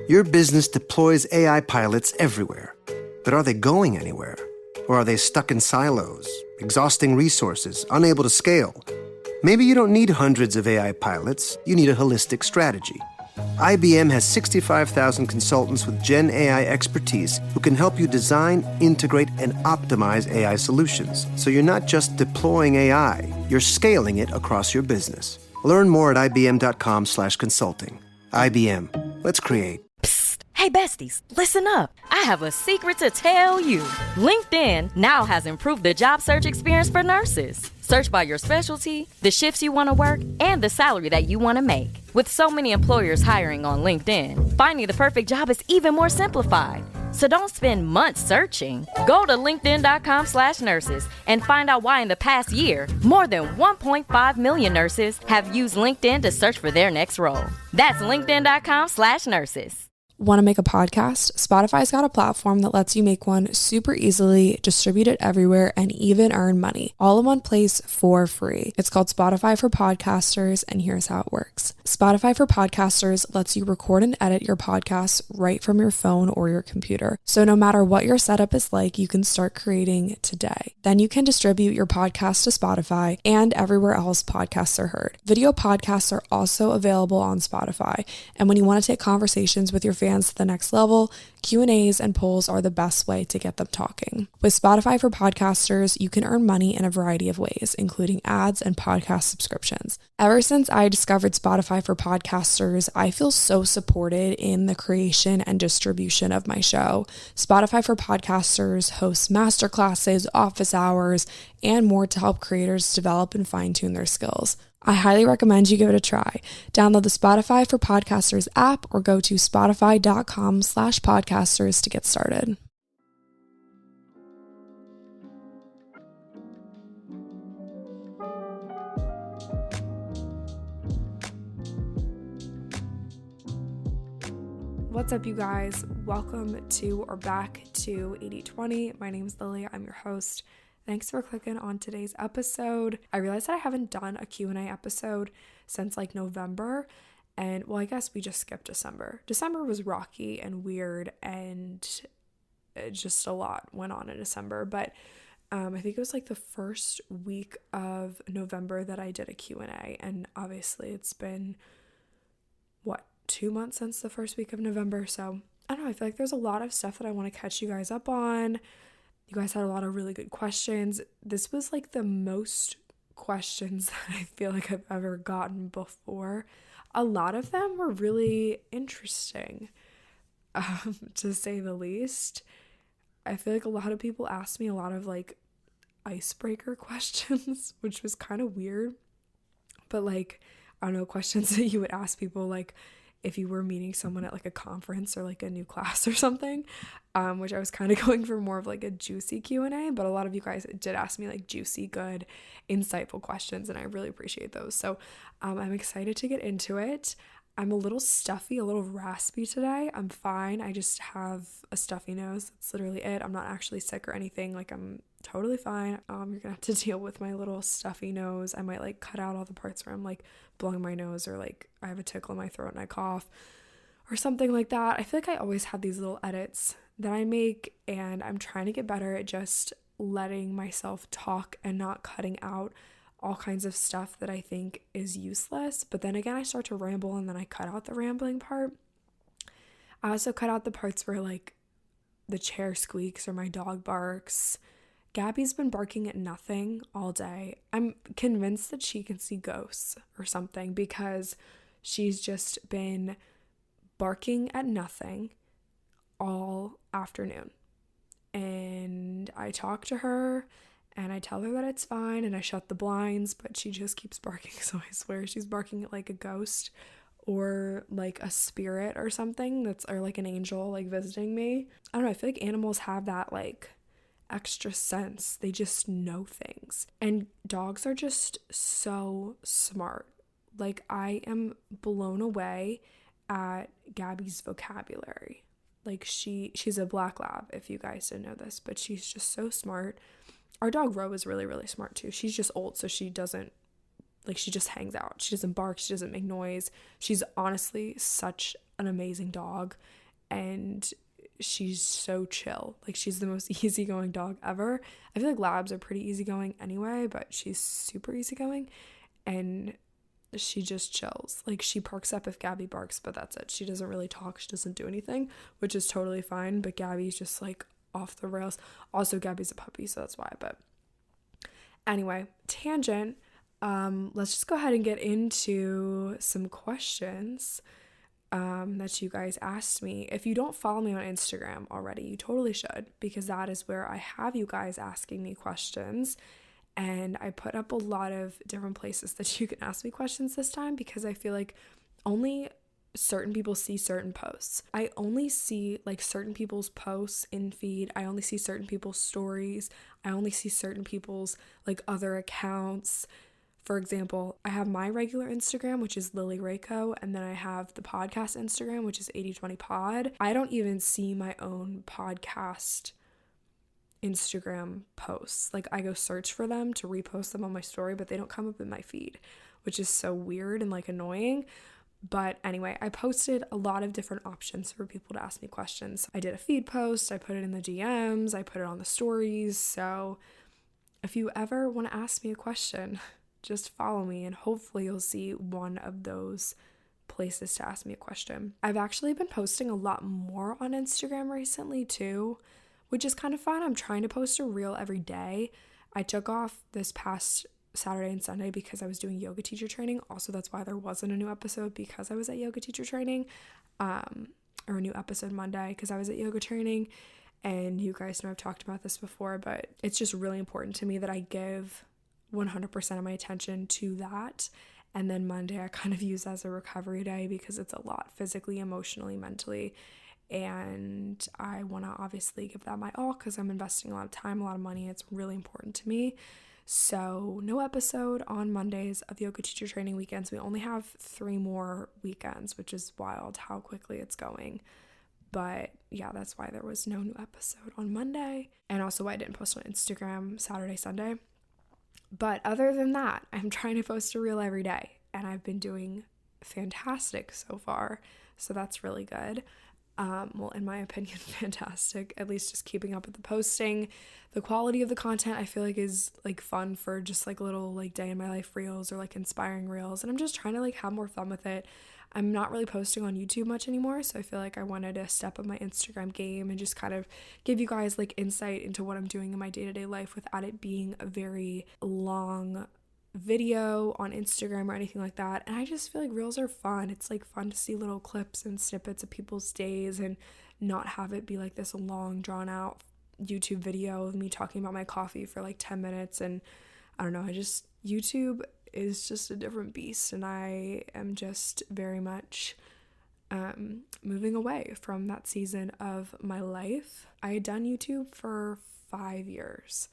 Your business deploys AI pilots everywhere. But are they going anywhere? Or are they stuck in silos, exhausting resources, unable to scale? Maybe you don't need hundreds of AI pilots, you need a holistic strategy. IBM has 65,000 consultants with Gen AI expertise who can help you design, integrate, and optimize AI solutions. So you're not just deploying AI, you're scaling it across your business. Learn more at ibm.com/consulting. IBM. Let's create. Psst. Hey, besties, listen up. I have a secret to tell you. LinkedIn now has improved the job search experience for nurses. Search by your specialty, the shifts you want to work, and the salary that you want to make. With so many employers hiring on LinkedIn, finding the perfect job is even more simplified. So don't spend months searching. Go to linkedin.com/nurses and find out why in the past year, more than 1.5 million nurses have used LinkedIn to search for their next role. That's linkedin.com/nurses. Want to make a podcast? Spotify's got a platform that lets you make one super easily, distribute it everywhere, and even earn money, all in one place for free. It's called Spotify for Podcasters, and here's how it works. Spotify for Podcasters lets you record and edit your podcasts right from your phone or your computer. So no matter what your setup is like, you can start creating today. Then you can distribute your podcast to Spotify and everywhere else podcasts are heard. Video podcasts are also available on Spotify, and when you want to take conversations with your fans to the next level, Q&As and polls are the best way to get them talking. With Spotify for Podcasters, you can earn money in a variety of ways, including ads and podcast subscriptions. Ever since I discovered Spotify for Podcasters, I feel so supported in the creation and distribution of my show. Spotify for Podcasters hosts masterclasses, office hours, and more to help creators develop and fine-tune their skills. I highly recommend you give it a try. Download the Spotify for Podcasters app or go to spotify.com/podcasters to get started. What's up, you guys? Welcome to or back to 80/20. My name is Lily. I'm your host. Thanks for clicking on today's episode. I realized that I haven't done a Q&A episode since like November, and well, I guess we just skipped December. December was rocky and weird, and just a lot went on in December, but I think it was like the first week of November that I did a Q&A, and obviously it's been, 2 months since the first week of November, so I don't know, I feel like there's a lot of stuff that I want to catch you guys up on. You guys had a lot of really good questions. This was like the most questions that I feel like I've ever gotten before. A lot of them were really interesting, to say the least. I feel like a lot of people asked me a lot of like icebreaker questions, which was kind of weird. But like, I don't know, questions that you would ask people like if you were meeting someone at like a conference or like a new class or something, which I was kind of going for more of like a juicy Q&A, but a lot of you guys did ask me like juicy, good, insightful questions, and I really appreciate those. So I'm excited to get into it. I'm a little stuffy, a little raspy today. I'm fine. I just have a stuffy nose. That's literally it. I'm not actually sick or anything. Like, I'm totally fine. You're gonna have to deal with my little stuffy nose. I might like cut out all the parts where I'm like blowing my nose, or like I have a tickle in my throat and I cough or something like that. I feel like I always have these little edits that I make, and I'm trying to get better at just letting myself talk and not cutting out all kinds of stuff that I think is useless. But then again, I start to ramble and then I cut out the rambling part. I also cut out the parts where like the chair squeaks or my dog barks. Gabby's been barking at nothing all day. I'm convinced that she can see ghosts or something, because she's just been barking at nothing all afternoon. And I talk to her and I tell her that it's fine, and I shut the blinds, but she just keeps barking. So I swear she's barking at like a ghost or like a spirit or something, or like an angel like visiting me. I don't know, I feel like animals have that like extra sense. They just know things. And dogs are just so smart. Like, I am blown away at Gabby's vocabulary. Like, she's a black lab, if you guys didn't know this, but she's just so smart. Our dog Ro is really, really smart too. She's just old, so she doesn't like she just hangs out. She doesn't bark, she doesn't make noise. She's honestly such an amazing dog, and she's so chill. Like she's the most easygoing dog ever. I feel like labs are pretty easygoing anyway, but she's super easygoing, and she just chills. Like she perks up if Gabby barks, but that's it. She doesn't really talk, she doesn't do anything, which is totally fine, but Gabby's just like off the rails. Also, Gabby's a puppy, so that's why. But anyway, tangent. Let's just go ahead and get into some questions that you guys asked me. If you don't follow me on Instagram already, you totally should, because that is where I have you guys asking me questions. And I put up a lot of different places that you can ask me questions this time, because I feel like only certain people see certain posts. I only see like certain people's posts in feed. I only see certain people's stories. I only see certain people's like other accounts. For example, I have my regular Instagram, which is Lily Rayco, and then I have the podcast Instagram, which is 8020 Pod. I don't even see my own podcast Instagram posts. Like I go search for them to repost them on my story, but they don't come up in my feed, which is so weird and like annoying. But anyway, I posted a lot of different options for people to ask me questions. I did a feed post, I put it in the DMs, I put it on the stories. So if you ever want to ask me a question, just follow me and hopefully you'll see one of those places to ask me a question. I've actually been posting a lot more on Instagram recently too, which is kind of fun. I'm trying to post a reel every day. I took off this past Saturday and Sunday because I was doing yoga teacher training. Also, that's why there wasn't a new episode, because I was at yoga teacher training, or a new episode Monday because I was at yoga training. And you guys know I've talked about this before, but it's just really important to me that I give 100% of my attention to that. And then Monday I kind of use as a recovery day because it's a lot physically, emotionally, mentally. And I want to obviously give that my all because I'm investing a lot of time, a lot of money. It's really important to me. So no episode on Mondays of yoga teacher training weekends. We only have 3 more weekends, which is wild how quickly it's going. But yeah, that's why there was no new episode on Monday. And also why I didn't post on Instagram Saturday, Sunday. But other than that, I'm trying to post a reel every day. And I've been doing fantastic so far. So that's really good. Well, in my opinion, fantastic. At least just keeping up with the posting. The quality of the content I feel like is like fun for just like little like day in my life reels or like inspiring reels. And I'm just trying to like have more fun with it. I'm not really posting on YouTube much anymore, so I feel like I wanted to step up my Instagram game and just kind of give you guys like insight into what I'm doing in my day-to-day life without it being a very long video on Instagram or anything like that. And I just feel like reels are fun. It's like fun to see little clips and snippets of people's days and not have it be like this long drawn out YouTube video of me talking about my coffee for like 10 minutes. And I don't know, YouTube is just a different beast, and I am just very much moving away from that season of my life. I had done YouTube for 5 years,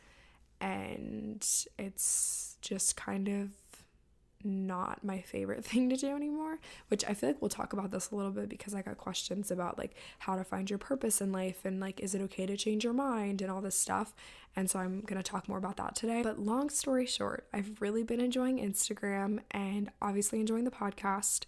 and it's just kind of not my favorite thing to do anymore, which I feel like we'll talk about this a little bit because I got questions about like how to find your purpose in life and like is it okay to change your mind and all this stuff. And so I'm going to talk more about that today. But long story short, I've really been enjoying Instagram and obviously enjoying the podcast.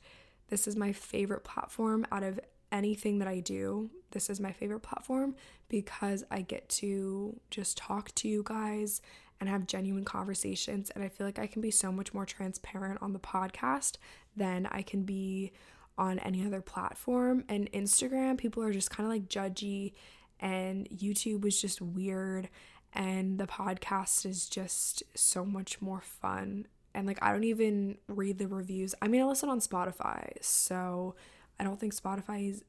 This is my favorite platform out of anything that I do. This is my favorite platform because I get to just talk to you guys and have genuine conversations. And I feel like I can be so much more transparent on the podcast than I can be on any other platform. And Instagram, people are just kind of like judgy, and YouTube was just weird. And the podcast is just so much more fun. And like, I don't even read the reviews. I mean, I listen on Spotify, so I don't think Spotify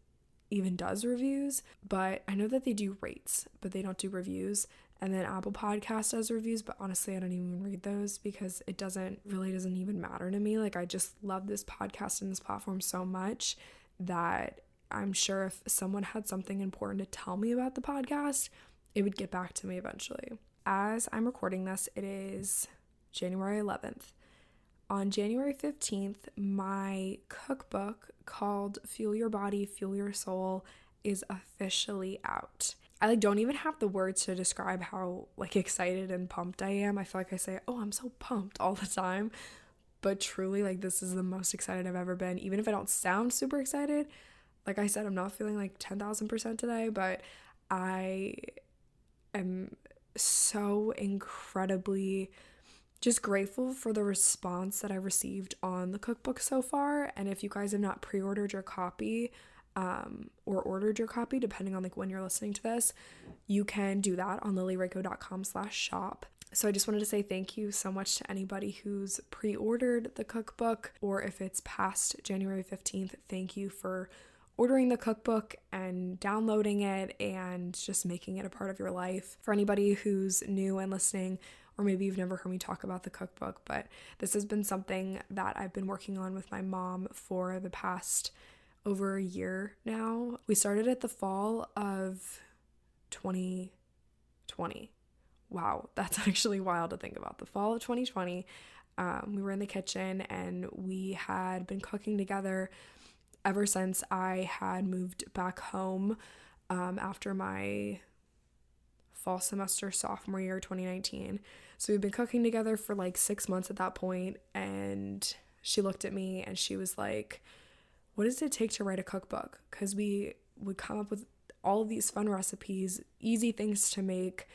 even does reviews, but I know that they do rates, but they don't do reviews. And then Apple Podcast does reviews, but honestly, I don't even read those because it doesn't even matter to me. Like, I just love this podcast and this platform so much that I'm sure if someone had something important to tell me about the podcast, it would get back to me eventually. As I'm recording this, it is January 11th. On January 15th, my cookbook called Fuel Your Body, Fuel Your Soul is officially out. I don't even have the words to describe how excited and pumped I am. I feel like I say, oh, I'm so pumped all the time. but truly, like, this is the most excited I've ever been. Even if I don't sound super excited, like I said, I'm not feeling like 10,000% today, but I am so incredibly just grateful for the response that I received on the cookbook so far. And if you guys have not pre-ordered your copy, or ordered your copy, depending on like when you're listening to this, you can do that on lilyraco.com/shop. So I just wanted to say thank you so much to anybody who's pre-ordered the cookbook, or if it's past January 15th, thank you for ordering the cookbook and downloading it and just making it a part of your life. For anybody who's new and listening, or maybe you've never heard me talk about the cookbook, but this has been something that I've been working on with my mom for the past over a year now. We started it the fall of 2020. Wow, that's actually wild to think about. The fall of 2020, we were in the kitchen and we had been cooking together ever since I had moved back home after my fall semester sophomore year 2019. So we've been cooking together for like 6 months at that point, and she looked at me and she was like, what does it take to write a cookbook? Because we would come up with all of these fun recipes, easy things to make,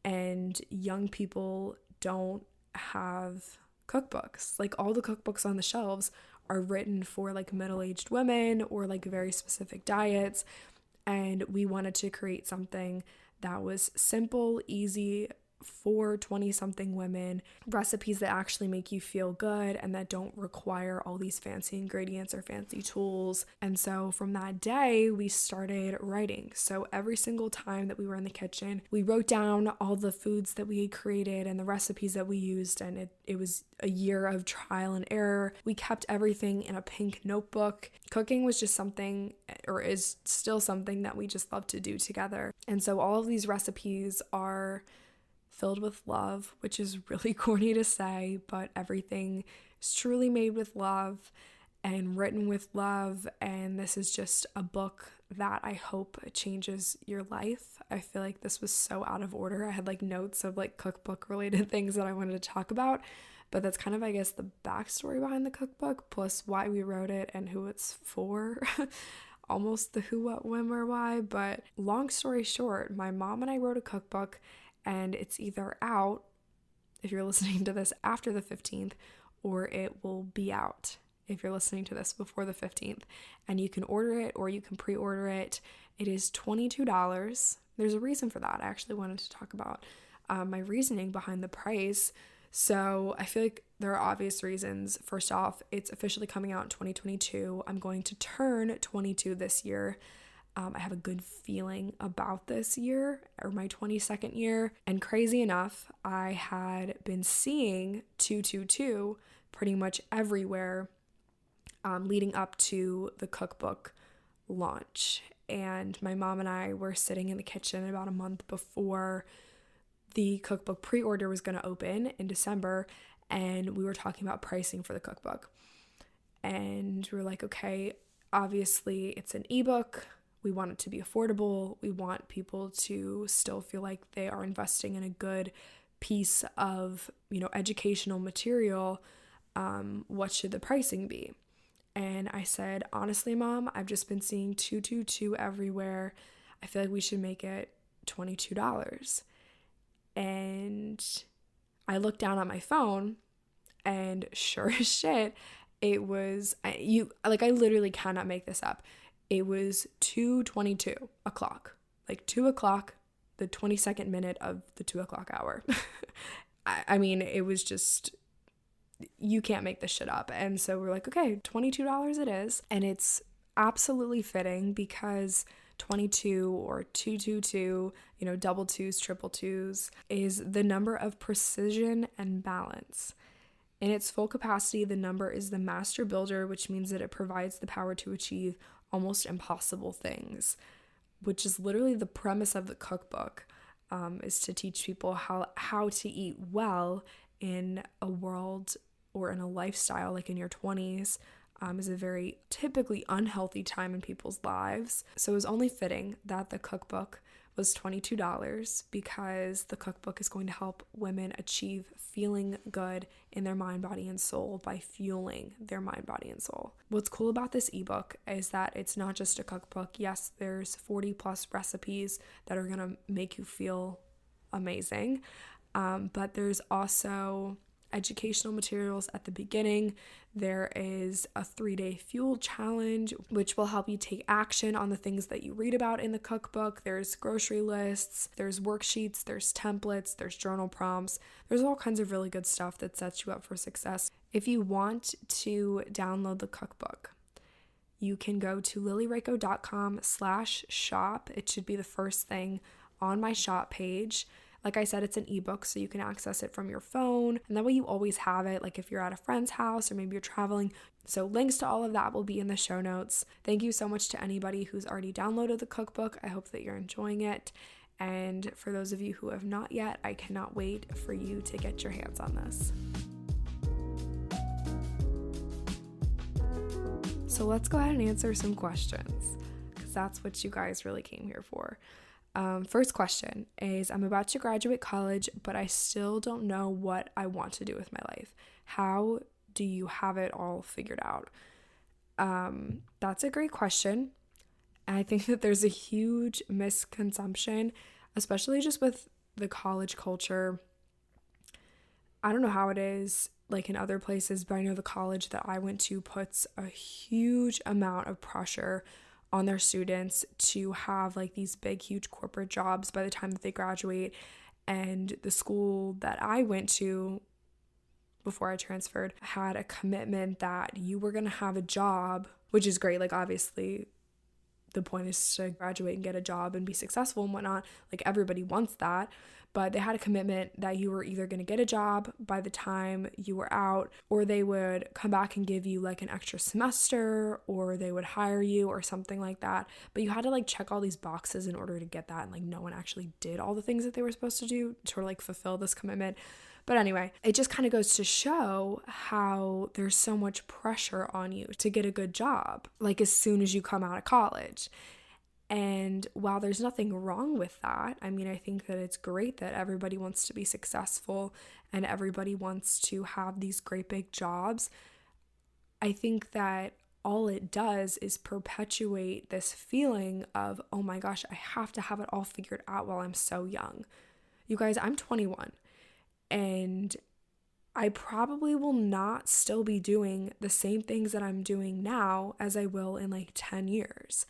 and young people don't have cookbooks. Like, all the cookbooks on the shelves are written for like middle-aged women or like very specific diets, and we wanted to create something that was simple, easy for 20-something women, recipes that actually make you feel good and that don't require all these fancy ingredients or fancy tools. And so from that day, we started writing. So every single time that we were in the kitchen, we wrote down all the foods that we had created and the recipes that we used, and it was a year of trial and error. We kept everything in a pink notebook. Cooking was just something, or is still something, that we just love to do together. And so all of these recipes are filled with love, which is really corny to say, but everything is truly made with love and written with love. And this is just a book that I hope changes your life. I feel like this was so out of order. I had like notes of like cookbook related things that I wanted to talk about, but that's kind of, I guess, the backstory behind the cookbook, plus why we wrote it and who it's for. Almost the who, what, when, where, why. But long story short, my mom and I wrote a cookbook, and it's either out, if you're listening to this after the 15th, or it will be out if you're listening to this before the 15th. And you can order it or you can pre-order it. It is $22. There's a reason for that. I actually wanted to talk about my reasoning behind the price. So I feel like there are obvious reasons. First off, it's officially coming out in 2022. I'm going to turn 22 this year. I have a good feeling about this year, or my 22nd year. And crazy enough, I had been seeing 222 pretty much everywhere leading up to the cookbook launch. And my mom and I were sitting in the kitchen about a month before the cookbook pre-order was going to open in December, and we were talking about pricing for the cookbook. And we were like, okay, obviously it's an ebook. We want it to be affordable. We want people to still feel like they are investing in a good piece of, educational material. What should the pricing be? And I said, honestly, Mom, I've just been seeing 222 everywhere. I feel like we should make it $22. And I looked down at my phone, and sure as shit, it was, I literally cannot make this up. It was 2:22 o'clock, like 2 o'clock, the 22nd minute of the 2 o'clock hour. I mean, it was just, you can't make this shit up. And so we're like, okay, $22 it is. And it's absolutely fitting because 22 or 222, double twos, triple twos, is the number of precision and balance. In its full capacity, the number is the master builder, which means that it provides the power to achieve almost impossible things, which is literally the premise of the cookbook, is to teach people how to eat well in a world or in a lifestyle like in your 20s. Is a very typically unhealthy time in people's lives. So it was only fitting that the cookbook was $22 because the cookbook is going to help women achieve feeling good in their mind, body, and soul by fueling their mind, body, and soul. What's cool about this ebook is that it's not just a cookbook. Yes, there's 40 plus recipes that are going to make you feel amazing, but there's also educational materials at the beginning. There is a 3-day fuel challenge, which will help you take action on the things that you read about in the cookbook. There's grocery lists, there's worksheets, there's templates, there's journal prompts. There's all kinds of really good stuff that sets you up for success. If you want to download the cookbook, you can go to lilyraco.com/shop. It should be the first thing on my shop page. Like I said, it's an ebook, so you can access it from your phone, and that way you always have it, like if you're at a friend's house or maybe you're traveling. So links to all of that will be in the show notes. Thank you so much to anybody who's already downloaded the cookbook. I hope that you're enjoying it. And for those of you who have not yet, I cannot wait for you to get your hands on this. So let's go ahead and answer some questions, because that's what you guys really came here for. First question is, I'm about to graduate college, but I still don't know what I want to do with my life. How do you have it all figured out? That's a great question. And I think that there's a huge misconception, especially just with the college culture. I don't know how it is like in other places, but I know the college that I went to puts a huge amount of pressure on their students to have like these big, huge corporate jobs by the time that they graduate. And the school that I went to before I transferred had a commitment that you were going to have a job, which is great. Like obviously the point is to graduate and get a job and be successful and whatnot. Like everybody wants that. But they had a commitment that you were either going to get a job by the time you were out, or they would come back and give you like an extra semester, or they would hire you or something like that. But you had to like check all these boxes in order to get that. And like no one actually did all the things that they were supposed to do to like fulfill this commitment. But anyway, it just kind of goes to show how there's so much pressure on you to get a good job, like as soon as you come out of college. And while there's nothing wrong with that, I mean, I think that it's great that everybody wants to be successful and everybody wants to have these great big jobs. I think that all it does is perpetuate this feeling of, oh my gosh, I have to have it all figured out while I'm so young. You guys, I'm 21. And I probably will not still be doing the same things that I'm doing now as I will in like 10 years.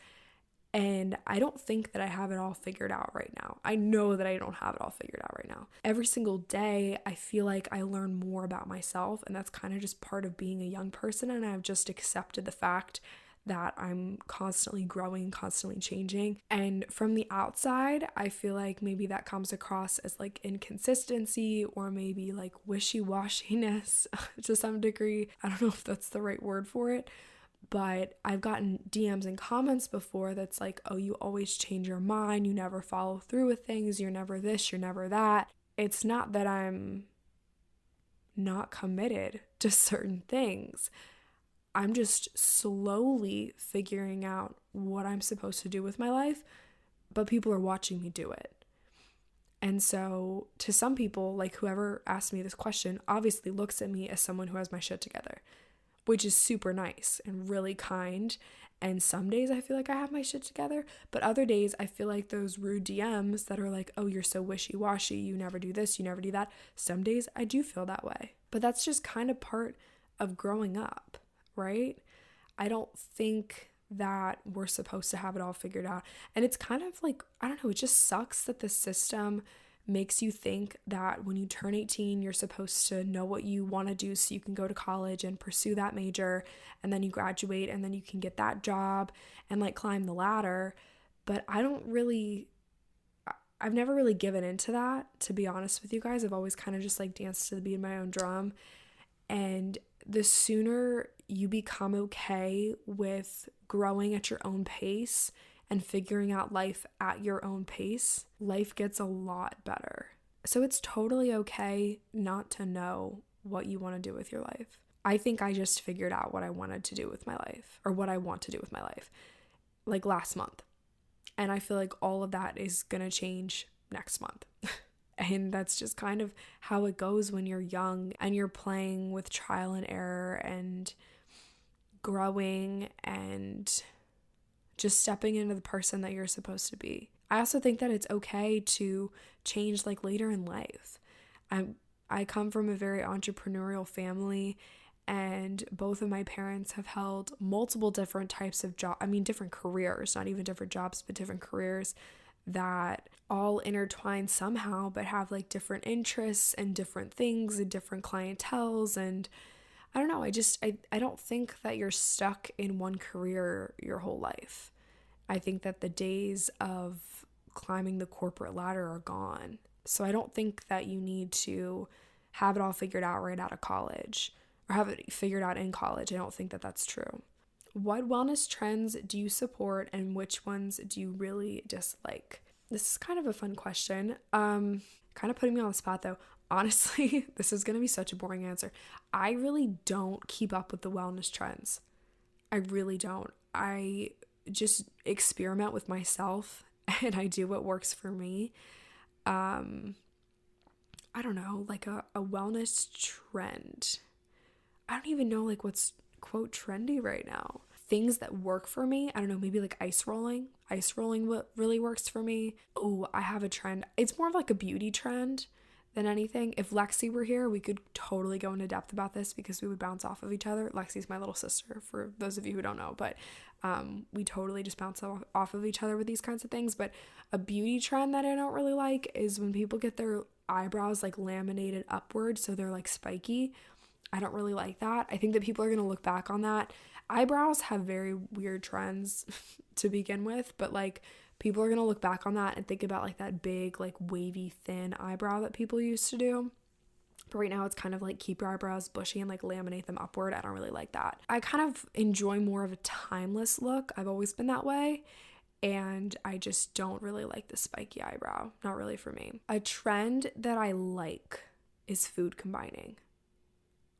And I don't think that I have it all figured out right now. I know that I don't have it all figured out right now. Every single day, I feel like I learn more about myself, and that's kind of just part of being a young person. And I've just accepted the fact that I'm constantly growing, constantly changing. And from the outside, I feel like maybe that comes across as like inconsistency or maybe like wishy-washiness to some degree. I don't know if that's the right word for it. But I've gotten DMs and comments before that's like, oh, you always change your mind. You never follow through with things. You're never this, you're never that. It's not that I'm not committed to certain things. I'm just slowly figuring out what I'm supposed to do with my life, but people are watching me do it. And so to some people, like whoever asked me this question, obviously looks at me as someone who has my shit together, which is super nice and really kind. And some days I feel like I have my shit together, but other days I feel like those rude DMs that are like, oh, you're so wishy-washy, you never do this, you never do that. Some days I do feel that way, but that's just kind of part of growing up, right? I don't think that we're supposed to have it all figured out. And it's kind of like, I don't know, it just sucks that the system makes you think that when you turn 18, you're supposed to know what you want to do so you can go to college and pursue that major, and then you graduate and then you can get that job and like climb the ladder. But I've never really given into that, to be honest with you guys. I've always kind of just like danced to the beat of my own drum. And the sooner you become okay with growing at your own pace and figuring out life at your own pace, life gets a lot better. So it's totally okay not to know what you want to do with your life. I think I just figured out what I wanted to do with my life, or what I want to do with my life, like last month. And I feel like all of that is going to change next month. And that's just kind of how it goes when you're young and you're playing with trial and error and growing and just stepping into the person that you're supposed to be. I also think that it's okay to change like later in life. I come from a very entrepreneurial family, and both of my parents have held multiple different types of different careers, not even different jobs, but different careers that all intertwine somehow, but have like different interests and different things and different clienteles. And I don't know, I don't think that you're stuck in one career your whole life. I think that the days of climbing the corporate ladder are gone. So I don't think that you need to have it all figured out right out of college or have it figured out in college. I don't think that that's true. What wellness trends do you support and which ones do you really dislike? This is kind of a fun question. Kind of putting me on the spot though. Honestly, this is going to be such a boring answer. I really don't keep up with the wellness trends. I really don't. I just experiment with myself and I do what works for me. I don't know, like a wellness trend. I don't even know like what's quote trendy right now. Things that work for me, I don't know, maybe like ice rolling. Ice rolling what really works for me. Oh, I have a trend. It's more of like a beauty trend than anything. If Lexi were here, we could totally go into depth about this because we would bounce off of each other. Lexi's my little sister, for those of you who don't know, but we totally just bounce off of each other with these kinds of things. But a beauty trend that I don't really like is when people get their eyebrows like laminated upward so they're like spiky. I don't really like that. I think that people are going to look back on that. Eyebrows have very weird trends to begin with, but like people are going to look back on that and think about like that big, like wavy, thin eyebrow that people used to do. But right now it's kind of like keep your eyebrows bushy and like laminate them upward. I don't really like that. I kind of enjoy more of a timeless look. I've always been that way. And I just don't really like the spiky eyebrow. Not really for me. A trend that I like is food combining,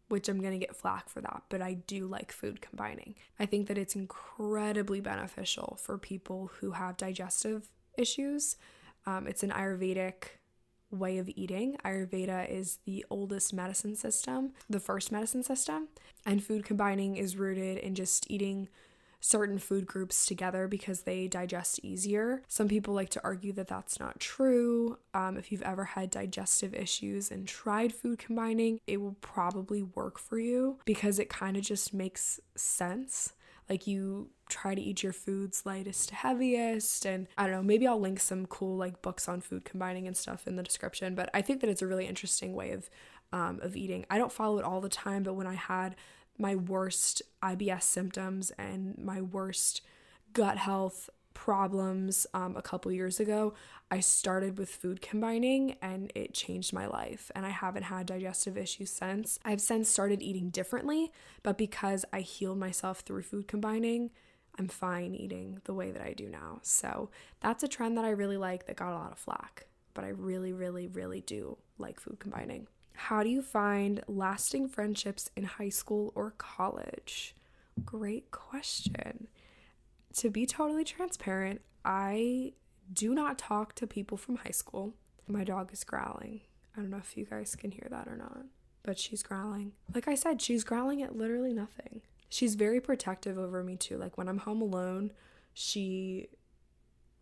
which I'm going to get flack for that, but I do like food combining. I think that it's incredibly beneficial for people who have digestive issues. It's an Ayurvedic way of eating. Ayurveda is the oldest medicine system, the first medicine system, and food combining is rooted in just eating certain food groups together because they digest easier. Some people like to argue that that's not true. If you've ever had digestive issues and tried food combining, it will probably work for you because it kind of just makes sense. Like you try to eat your foods lightest to heaviest, and I don't know, maybe I'll link some cool like books on food combining and stuff in the description, but I think that it's a really interesting way of eating. I don't follow it all the time, but when I had my worst IBS symptoms and my worst gut health problems a couple years ago, I started with food combining and it changed my life, and I haven't had digestive issues since. I've since started eating differently, but because I healed myself through food combining, I'm fine eating the way that I do now. So that's a trend that I really like that got a lot of flack, but I really, really, really do like food combining. How do you find lasting friendships in high school or college? Great question. To be totally transparent, I do not talk to people from high school. My dog is growling. I don't know if you guys can hear that or not, but she's growling. Like I said, she's growling at literally nothing. She's very protective over me too. Like when I'm home alone, she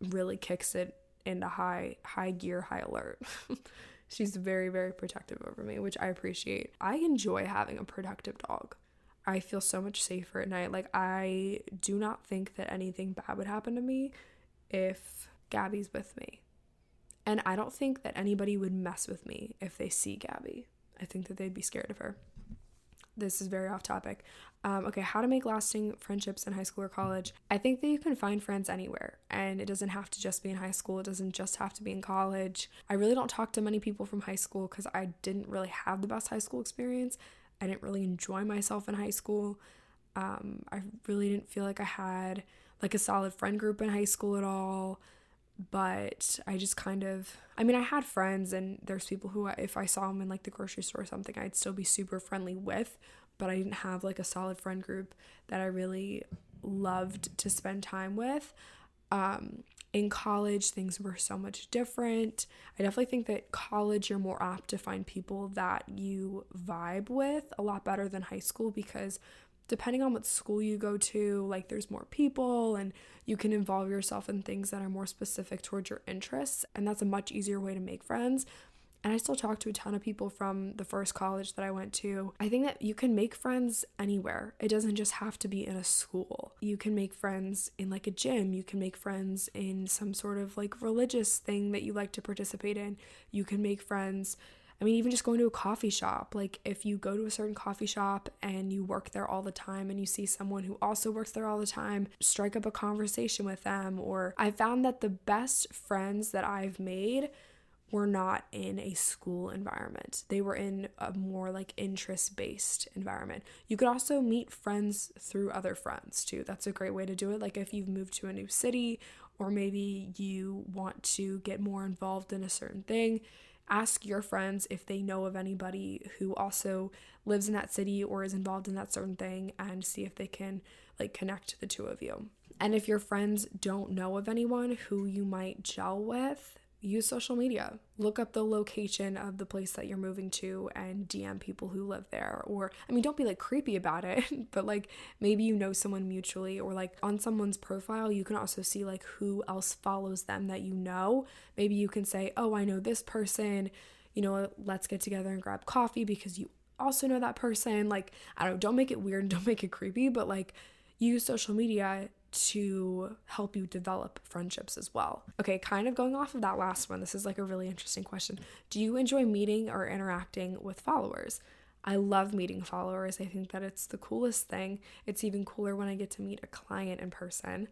really kicks it into high gear, high alert. She's very, very protective over me, which I appreciate. I enjoy having a productive dog. I feel so much safer at night. Like I do not think that anything bad would happen to me if Gabby's with me. And I don't think that anybody would mess with me if they see Gabby. I think that they'd be scared of her. This is very off topic. Okay, how to make lasting friendships in high school or college. I think that you can find friends anywhere, and it doesn't have to just be in high school. It doesn't just have to be in college. I really don't talk to many people from high school because I didn't really have the best high school experience. I didn't really enjoy myself in high school. I really didn't feel like I had like a solid friend group in high school at all. But I just kind of, I had friends, and there's people who, if I saw them in like the grocery store or something, I'd still be super friendly with, but I didn't have like a solid friend group that I really loved to spend time with. In college, things were so much different. I definitely think that college, you're more apt to find people that you vibe with a lot better than high school, because depending on what school you go to, like there's more people and you can involve yourself in things that are more specific towards your interests. And that's a much easier way to make friends. And I still talk to a ton of people from the first college that I went to. I think that you can make friends anywhere. It doesn't just have to be in a school. You can make friends in like a gym. You can make friends in some sort of like religious thing that you like to participate in. You can make friends, I mean, even just going to a coffee shop. Like if you go to a certain coffee shop and you work there all the time and you see someone who also works there all the time, strike up a conversation with them. Or I found that the best friends that I've made were not in a school environment. They were in a more like interest-based environment. You could also meet friends through other friends too. That's a great way to do it. Like if you've moved to a new city, or maybe you want to get more involved in a certain thing, ask your friends if they know of anybody who also lives in that city or is involved in that certain thing, and see if they can like connect the two of you. And if your friends don't know of anyone who you might gel with, use social media. Look up the location of the place that you're moving to and DM people who live there. Or, I mean, don't be like creepy about it, but like maybe you know someone mutually, or like on someone's profile, you can also see like who else follows them that you know. Maybe you can say, oh, I know this person, you know, let's get together and grab coffee because you also know that person. Like, I don't know, don't make it weird and don't make it creepy, but like use social media to help you develop friendships as well. Okay, kind of going off of that last one, this is like a really interesting question. Do you enjoy meeting or interacting with followers? I love meeting followers. I think that it's the coolest thing. It's even cooler when I get to meet a client in person,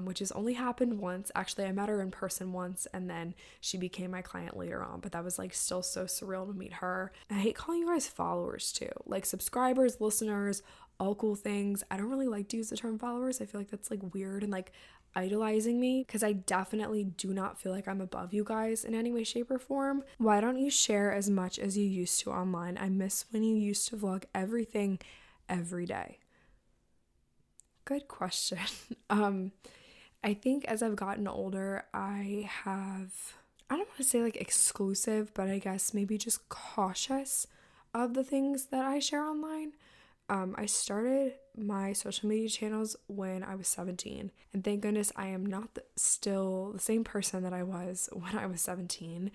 which has only happened once. Actually, I met her in person once and then she became my client later on, but that was like still so surreal to meet her. I hate calling you guys followers too. Like subscribers, listeners, all cool things. I don't really like to use the term followers. I feel like that's like weird and like idolizing me, because I definitely do not feel like I'm above you guys in any way, shape, or form. Why don't you share as much as you used to online? I miss when you used to vlog everything every day. Good question. I think as I've gotten older, I don't want to say like exclusive, but I guess maybe just cautious of the things that I share online. I started my social media channels when I was 17, and thank goodness I am not still the same person that I was when I was 17.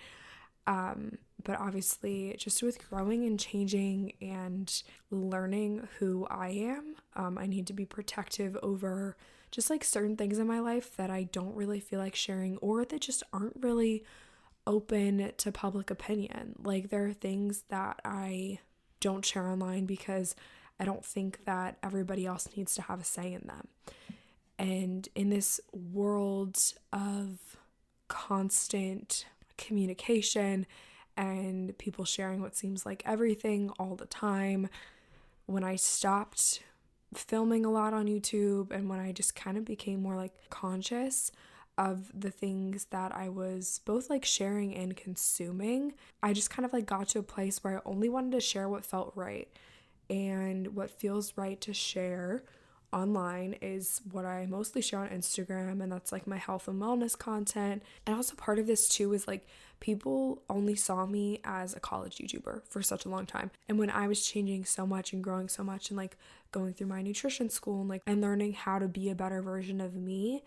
But obviously just with growing and changing and learning who I am, I need to be protective over just like certain things in my life that I don't really feel like sharing, or that just aren't really open to public opinion. Like there are things that I don't share online because I don't think that everybody else needs to have a say in them. And in this world of constant communication and people sharing what seems like everything all the time, when I stopped filming a lot on YouTube and when I just kind of became more like conscious of the things that I was both like sharing and consuming, I just kind of like got to a place where I only wanted to share what felt right. And what feels right to share online is what I mostly share on Instagram, and that's like my health and wellness content. And also part of this too is like people only saw me as a college YouTuber for such a long time. And when I was changing so much and growing so much and like going through my nutrition school and like and learning how to be a better version of me,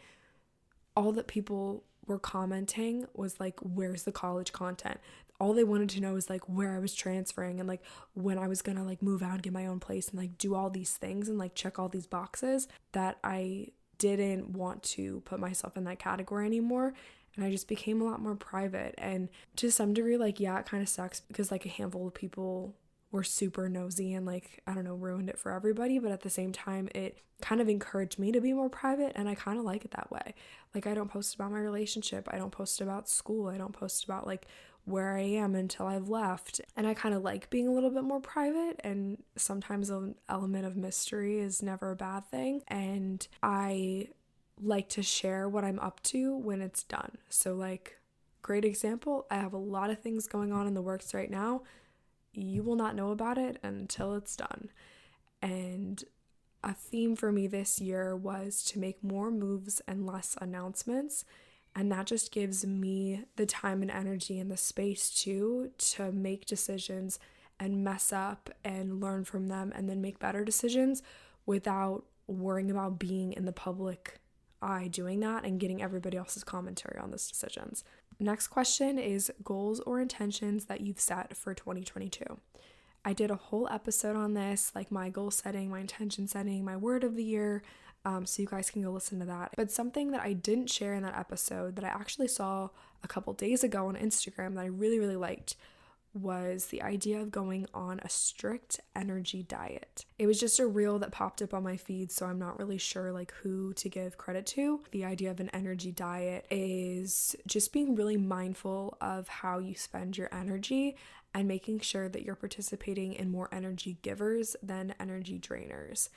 all that people were commenting was like, where's the college content? All they wanted to know is like where I was transferring and like when I was gonna like move out and get my own place and like do all these things and like check all these boxes, that I didn't want to put myself in that category anymore. And I just became a lot more private. And to some degree, like, yeah, it kind of sucks because like a handful of people were super nosy and like, I don't know, ruined it for everybody. But at the same time, it kind of encouraged me to be more private, and I kind of like it that way. Like I don't post about my relationship. I don't post about school. I don't post about like where I am until I've left. And I kind of like being a little bit more private, and sometimes an element of mystery is never a bad thing. And I like to share what I'm up to when it's done. So like, great example, I have a lot of things going on in the works right now. You will not know about it until it's done. And a theme for me this year was to make more moves and less announcements. And that just gives me the time and energy and the space to make decisions and mess up and learn from them and then make better decisions without worrying about being in the public eye doing that and getting everybody else's commentary on those decisions. Next question is goals or intentions that you've set for 2022. I did a whole episode on this, like my goal setting, my intention setting, my word of the year, so you guys can go listen to that. But something that I didn't share in that episode that I actually saw a couple days ago on Instagram that I really, really liked was the idea of going on a strict energy diet. It was just a reel that popped up on my feed, so I'm not really sure like who to give credit to. The idea of an energy diet is just being really mindful of how you spend your energy and making sure that you're participating in more energy givers than energy drainers.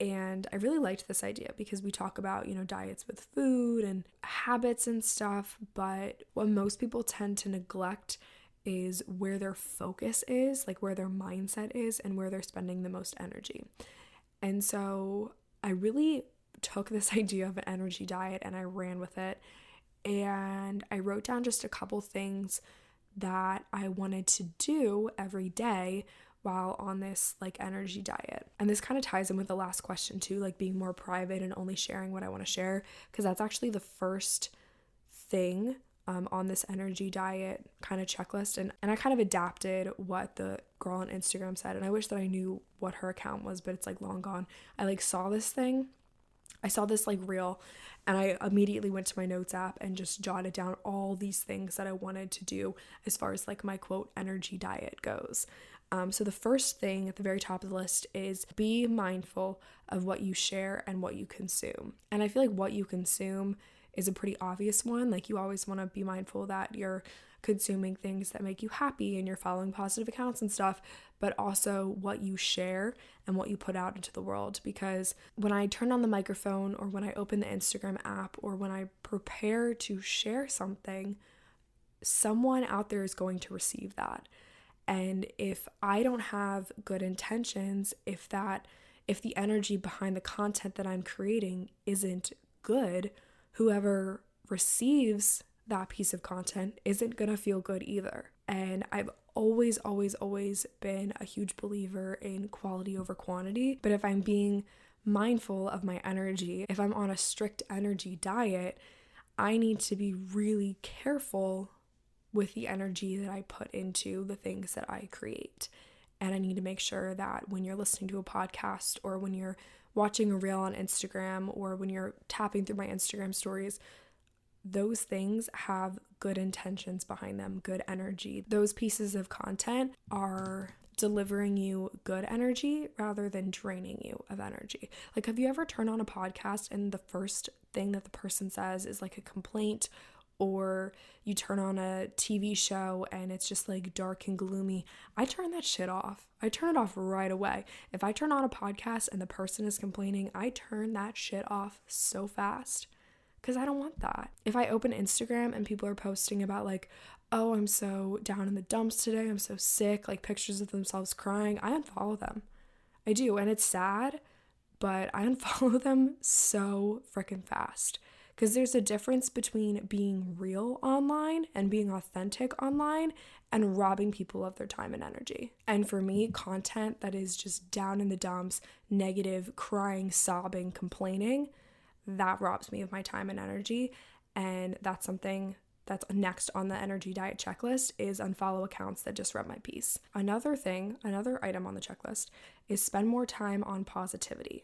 And I really liked this idea because we talk about, diets with food and habits and stuff, but what most people tend to neglect is where their focus is, like where their mindset is and where they're spending the most energy. And so I really took this idea of an energy diet and I ran with it. And I wrote down just a couple things that I wanted to do every day while on this like energy diet. And this kind of ties in with the last question too, like being more private and only sharing what I want to share, because that's actually the first thing on this energy diet kind of checklist. And I kind of adapted what the girl on Instagram said. And I wish that I knew what her account was, but it's like long gone. I saw this like reel and I immediately went to my notes app and just jotted down all these things that I wanted to do as far as like my quote energy diet goes. So the first thing at the very top of the list is be mindful of what you share and what you consume. And I feel like what you consume is a pretty obvious one. Like you always want to be mindful that you're consuming things that make you happy and you're following positive accounts and stuff, but also what you share and what you put out into the world. Because when I turn on the microphone or when I open the Instagram app or when I prepare to share something, someone out there is going to receive that. And if I don't have good intentions, if the energy behind the content that I'm creating isn't good, whoever receives that piece of content isn't gonna feel good either. And I've always been a huge believer in quality over quantity. But if I'm being mindful of my energy, if I'm on a strict energy diet, I need to be really careful with the energy that I put into the things that I create. And I need to make sure that when you're listening to a podcast or when you're watching a reel on Instagram or when you're tapping through my Instagram stories, those things have good intentions behind them, good energy. Those pieces of content are delivering you good energy rather than draining you of energy. Like, have you ever turned on a podcast and the first thing that the person says is like a complaint, or you turn on a TV show and it's just like dark and gloomy? I turn that shit off. I turn it off right away. If I turn on a podcast and the person is complaining, I turn that shit off so fast because I don't want that. If I open Instagram and people are posting about like, oh, I'm so down in the dumps today, I'm so sick, like pictures of themselves crying, I unfollow them. I do, and it's sad, but I unfollow them so freaking fast. Because there's a difference between being real online and being authentic online and robbing people of their time and energy. And for me, content that is just down in the dumps, negative, crying, sobbing, complaining, that robs me of my time and energy. And that's something that's next on the energy diet checklist is unfollow accounts that disrupt my peace. Another item on the checklist is spend more time on positivity.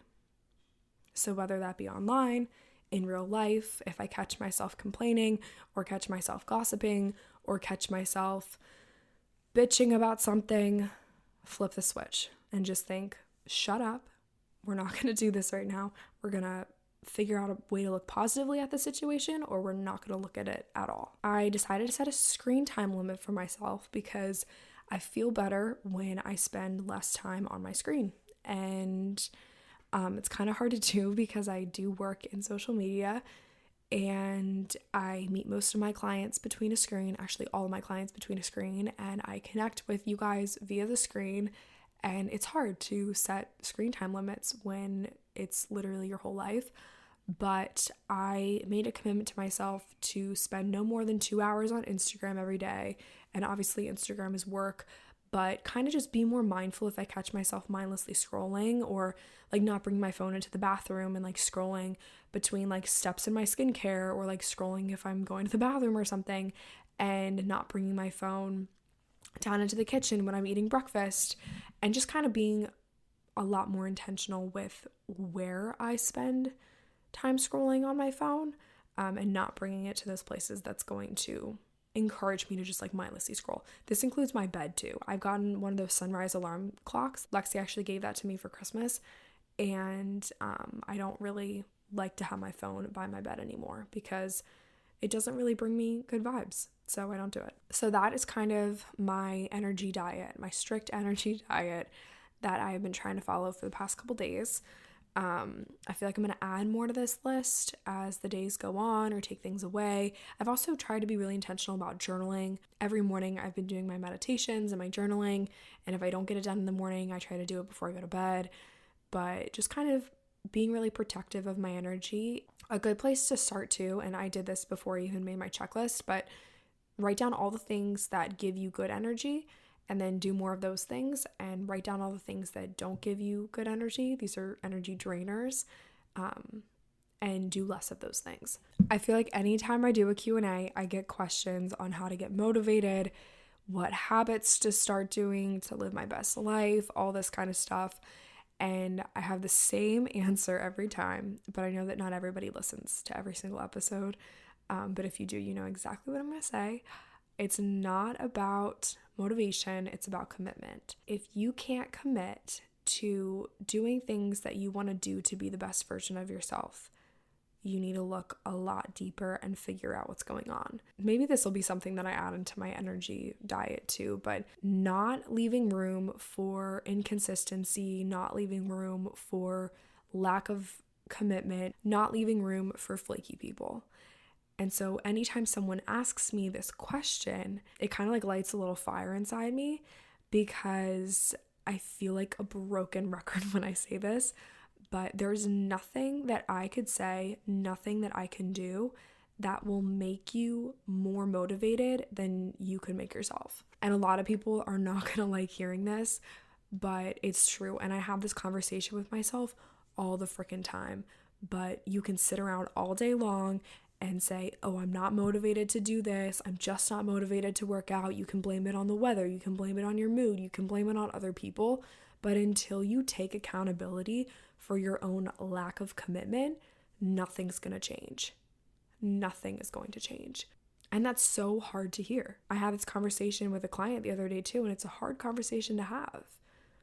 So whether that be online, in real life, if I catch myself complaining or catch myself gossiping or catch myself bitching about something, flip the switch and just think, shut up. We're not going to do this right now. We're going to figure out a way to look positively at the situation, or we're not going to look at it at all. I decided to set a screen time limit for myself because I feel better when I spend less time on my screen. And it's kind of hard to do because I do work in social media and I meet most of my clients between a screen, actually all of my clients between a screen, and I connect with you guys via the screen. And it's hard to set screen time limits when it's literally your whole life. but I made a commitment to myself to spend no more than 2 hours on Instagram every day. And obviously Instagram is work, but kind of just be more mindful if I catch myself mindlessly scrolling, or like not bringing my phone into the bathroom and like scrolling between like steps in my skincare, or like scrolling if I'm going to the bathroom or something, and not bringing my phone down into the kitchen when I'm eating breakfast, and just kind of being a lot more intentional with where I spend time scrolling on my phone, and not bringing it to those places that's going to encourage me to just like mindlessly scroll. This includes my bed too. I've gotten one of those sunrise alarm clocks. Lexi actually gave that to me for Christmas, and I don't really like to have my phone by my bed anymore because it doesn't really bring me good vibes, so I don't do it. So that is kind of my energy diet, my strict energy diet that I have been trying to follow for the past couple days. I feel like I'm going to add more to this list as the days go on, or take things away. I've also tried to be really intentional about journaling. Every morning I've been doing my meditations and my journaling, and if I don't get it done in the morning, I try to do it before I go to bed. But just kind of being really protective of my energy. A good place to start too, and I did this before I even made my checklist, but write down all the things that give you good energy, and then do more of those things, and write down all the things that don't give you good energy. These are energy drainers, and do less of those things. I feel like anytime I do a Q&A, I get questions on how to get motivated, what habits to start doing to live my best life, all this kind of stuff. And I have the same answer every time, but I know that not everybody listens to every single episode. But if you do, you know exactly what I'm going to say. It's not about motivation, it's about commitment. If you can't commit to doing things that you want to do to be the best version of yourself, you need to look a lot deeper and figure out what's going on. Maybe this will be something that I add into my energy diet too, but not leaving room for inconsistency, not leaving room for lack of commitment, not leaving room for flaky people. And so anytime someone asks me this question, it kind of like lights a little fire inside me, because I feel like a broken record when I say this, but there's nothing that I could say, nothing that I can do that will make you more motivated than you could make yourself. And a lot of people are not gonna like hearing this, but it's true. And I have this conversation with myself all the freaking time, but you can sit around all day long and say, oh, I'm not motivated to do this. I'm just not motivated to work out. You can blame it on the weather. You can blame it on your mood. You can blame it on other people. But until you take accountability for your own lack of commitment, nothing's going to change. Nothing is going to change. And that's so hard to hear. I had this conversation with a client the other day too, and it's a hard conversation to have,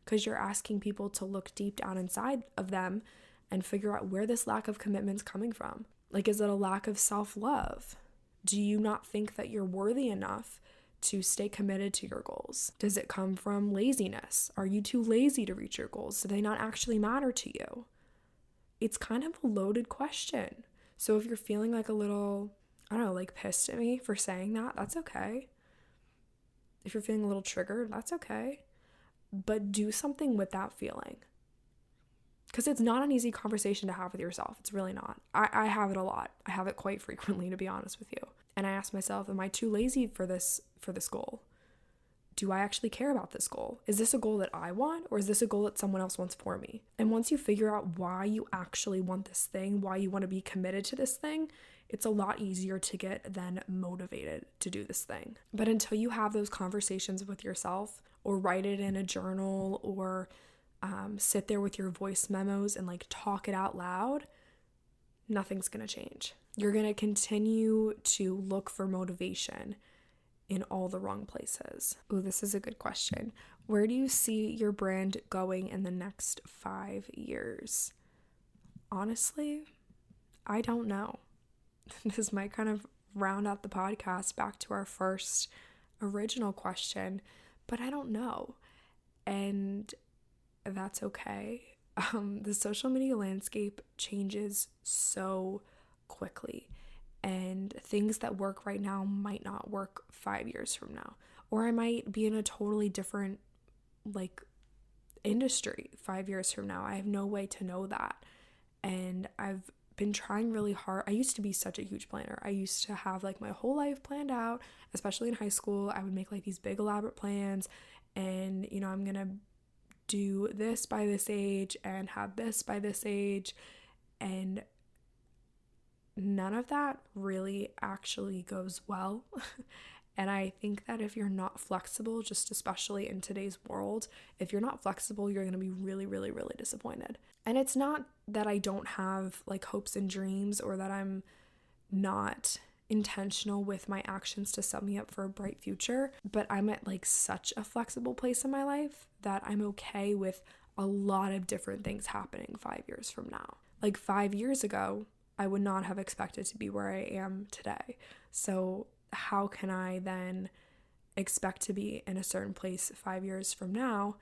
because you're asking people to look deep down inside of them and figure out where this lack of commitment's coming from. Like, is it a lack of self-love? Do you not think that you're worthy enough to stay committed to your goals? Does it come from laziness? Are you too lazy to reach your goals? Do they not actually matter to you? It's kind of a loaded question. So if you're feeling like a little, I don't know, like pissed at me for saying that, that's okay. If you're feeling a little triggered, that's okay. But do something with that feeling. Because it's not an easy conversation to have with yourself. It's really not. I have it a lot. I have it quite frequently, to be honest with you. And I ask myself, am I too lazy for this goal? Do I actually care about this goal? Is this a goal that I want, or is this a goal that someone else wants for me? And once you figure out why you actually want this thing, why you want to be committed to this thing, it's a lot easier to get then motivated to do this thing. But until you have those conversations with yourself, or write it in a journal, or sit there with your voice memos and like talk it out loud, nothing's gonna change. You're gonna continue to look for motivation in all the wrong places. Ooh, this is a good question. Where do you see your brand going in the next 5 years? Honestly, I don't know. This might kind of round out the podcast back to our first original question, but I don't know. And that's okay. The social media landscape changes so quickly, and things that work right now might not work 5 years from now, or I might be in a totally different like industry 5 years from now. I have no way to know that, and I've been trying really hard. I used to be such a huge planner. I used to have like my whole life planned out, especially in high school. I would make like these big elaborate plans and, you know, I'm going to do this by this age and have this by this age. And none of that really actually goes well. And I think that if you're not flexible, just especially in today's world, if you're not flexible, you're going to be really, really, really disappointed. And it's not that I don't have like hopes and dreams or that I'm not intentional with my actions to set me up for a bright future, but I'm at like such a flexible place in my life that I'm okay with a lot of different things happening 5 years from now. Like 5 years ago, I would not have expected to be where I am today. So how can I then expect to be in a certain place 5 years from now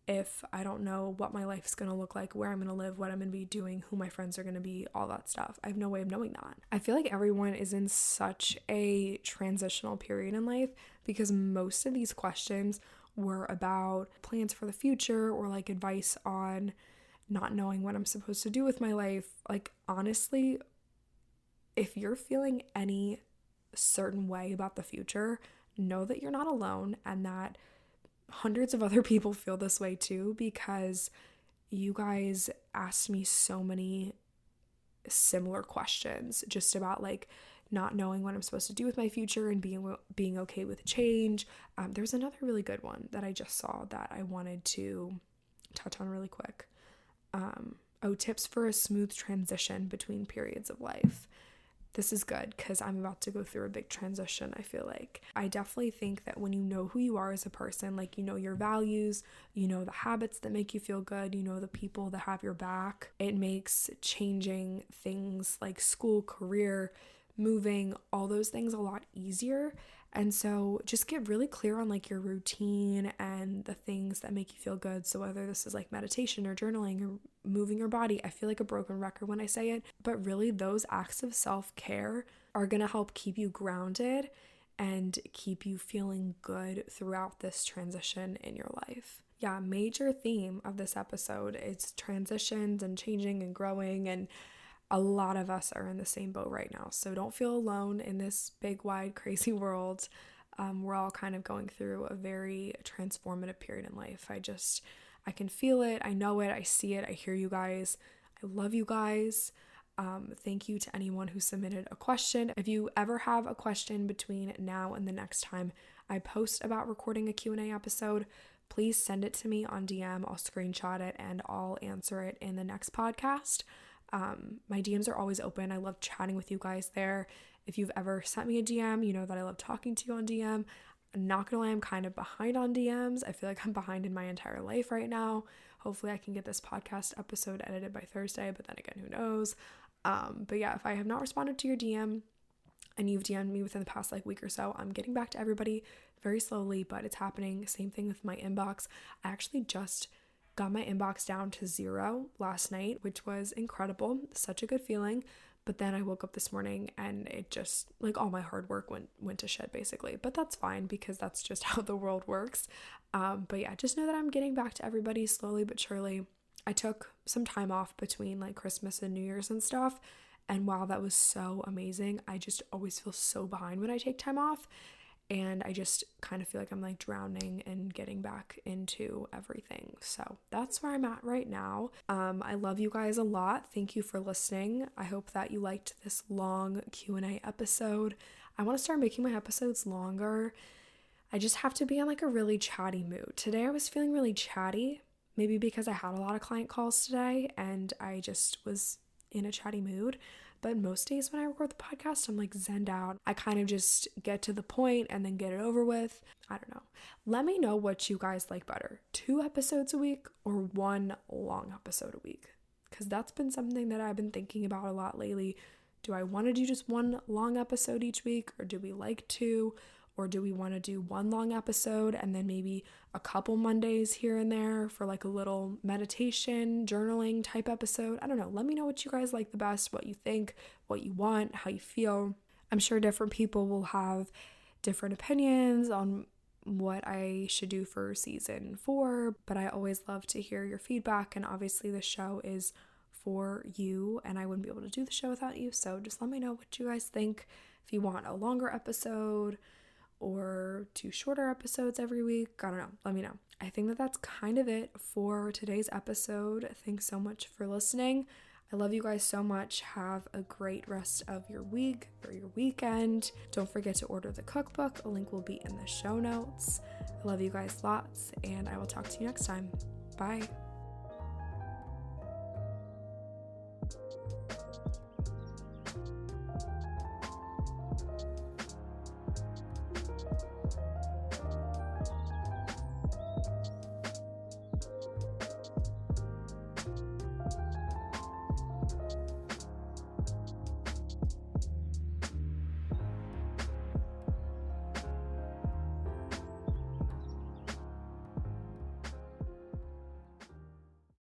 if I don't know what my life is going to look like, where I'm going to live, what I'm going to be doing, who my friends are going to be, all that stuff? I have no way of knowing that. I feel like everyone is in such a transitional period in life because most of these questions were about plans for the future or like advice on not knowing what I'm supposed to do with my life. Like, honestly, if you're feeling any certain way about the future, know that you're not alone and that hundreds of other people feel this way too, because you guys asked me so many similar questions just about like not knowing what I'm supposed to do with my future and being okay with change. There's another really good one that I just saw that I wanted to touch on really quick. Tips for a smooth transition between periods of life. This is good because I'm about to go through a big transition, I feel like. I definitely think that when you know who you are as a person, like you know your values, you know the habits that make you feel good, you know the people that have your back, it makes changing things like school, career, moving, all those things a lot easier. And so just get really clear on like your routine and the things that make you feel good. So whether this is like meditation or journaling or moving your body, I feel like a broken record when I say it, but really those acts of self-care are going to help keep you grounded and keep you feeling good throughout this transition in your life. Yeah, major theme of this episode is transitions and changing and growing, and a lot of us are in the same boat right now. So don't feel alone in this big, wide, crazy world. We're all kind of going through a very transformative period in life. I can feel it. I know it. I see it. I hear you guys. I love you guys. Thank you to anyone who submitted a question. If you ever have a question between now and the next time I post about recording a Q&A episode, please send it to me on DM. I'll screenshot it and I'll answer it in the next podcast. My DMs are always open. I love chatting with you guys there. If you've ever sent me a DM, you know that I love talking to you on DM. I'm not gonna lie, I'm kind of behind on DMs. I feel like I'm behind in my entire life right now. Hopefully I can get this podcast episode edited by Thursday, but then again, who knows? But yeah, if I have not responded to your DM and you've DM'd me within the past like week or so, I'm getting back to everybody very slowly, but it's happening. Same thing with my inbox. I actually just got my inbox down to 0 last night, which was incredible. Such a good feeling. But then I woke up this morning and it just, like, all my hard work went to shit basically. But that's fine because that's just how the world works. But yeah, just know that I'm getting back to everybody slowly but surely. I took some time off between like Christmas and New Year's and stuff. And wow, that was so amazing. I just always feel so behind when I take time off. And I just kind of feel like I'm like drowning and getting back into everything. So that's where I'm at right now. I love you guys a lot. Thank you for listening. I hope that you liked this long Q&A episode. I want to start making my episodes longer. I just have to be in like a really chatty mood. Today I was feeling really chatty, maybe because I had a lot of client calls today and I just was in a chatty mood. But most days when I record the podcast, I'm like zenned out. I kind of just get to the point and then get it over with. I don't know. Let me know what you guys like better. 2 episodes a week or 1 long episode a week? Because that's been something that I've been thinking about a lot lately. Do I want to do just 1 long episode each week, or do we like 2? Or do we want to do 1 long episode and then maybe a couple Mondays here and there for like a little meditation, journaling type episode? I don't know. Let me know what you guys like the best, what you think, what you want, how you feel. I'm sure different people will have different opinions on what I should do for season 4, but I always love to hear your feedback. And obviously the show is for you, and I wouldn't be able to do the show without you. So just let me know what you guys think. If you want a longer episode or 2 shorter episodes every week, I don't know. Let me know. I think that that's kind of it for today's episode. Thanks so much for listening. I love you guys so much. Have a great rest of your week or your weekend. Don't forget to order the cookbook. A link will be in the show notes. I love you guys lots, and I will talk to you next time. Bye.